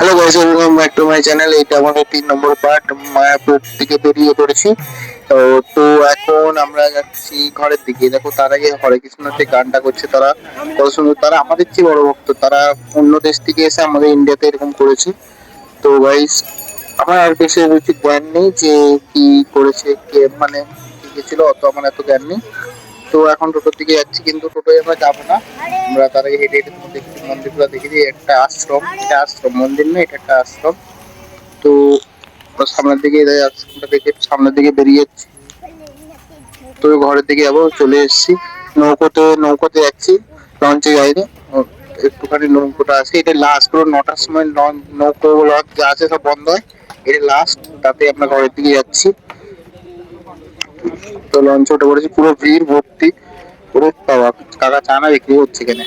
Hello guys, welcome back to my channel. এটা আমাদের 3 নম্বর part. Mayapur থেকে বেরিয়ে পড়েছি। তো তো এখন আমরা যাচ্ছি ঘরের দিকে। দেখো, তার আগে হরে কৃষ্ণ যে গানটা করছে তারা কত সুন্দর। তারা আমাদের চেয়ে বড় ভক্ত। তারা অন্য দেশ থেকে এসে আমাদের ইন্ডিয়াতে এরকম করেছে। তো গাইস, আমার আর বেশি উচিত জ্ঞান নেই যে কি করেছে, কে মানে কি গেছিল, অত আমার এত জ্ঞান নেই। তো এখন টোটোর দিকে যাচ্ছি, কিন্তু টোটোয় আমরা যাবো না। আমরা তার আগে হেঁটে হেঁটে তোমার দেখছি মন্দিরগুলো দেখেছি। একটা আশ্রম, এটা আশ্রম, মন্দির না, এটা একটা আশ্রম। তো আমরা সামনের দিকে আশ্রমটা দেখে সামনের দিকে বেরিয়ে যাচ্ছি। তো ঘরের দিকে যাবো, চলে এসেছি। নৌকোতে যাচ্ছি, লঞ্চে যাইনি। একটুখানি নৌকোটা আছে, এটা লাস্ট। পুরো 9টার সময় নৌকো লঞ্চ যা আছে সব বন্ধ হয়। এটা লাস্ট, তাতে আমরা ঘরের দিকে যাচ্ছি। তো লঞ্চে উঠে পড়েছি, পুরো ভিড় ভর্তি। পুরো বাবা, কাকা চানা বিক্রি হচ্ছে এখানে,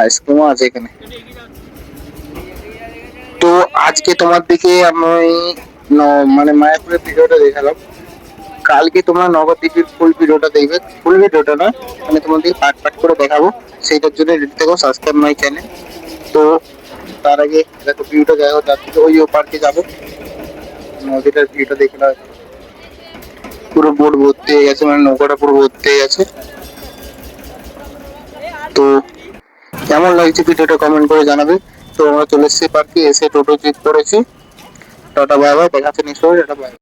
আইসক্রিমও আছে এখানে। তো আজকে তোমার দিকে আমি মানে মায়াপুরের ভিডিওটা দেখালাম। কালকে তোমরা নবদ্বীপের ফুল ভিডিওটা দেখবে। ফুল ভিডিওটা না, মানে তোমাদের পার্ট পার্ট করে দেখাবো। সেইটার জন্য রেডি থেকো, সাবস্ক্রাইব মাই চ্যানেল। তো তার আগে দেখো ভিউটা দেখো, যাচ্ছি ওই পার্কে যাবো। নদীটার ভিউটা দেখে নাও। পুরো বোট ভর্তি হয়ে গেছে, মানে নৌকাটা পুরো ভর্তি হয়ে গেছে। তো কেমন লাগছে ভিডিওটা কমেন্ট করে জানাবে। তো আমরা চলে এসেছি পার্কে, এসে টোটো চেক করেছি। টাটা বাই বাই, দেখাচ্ছে নিশ্চয়ই, টাটা বাই।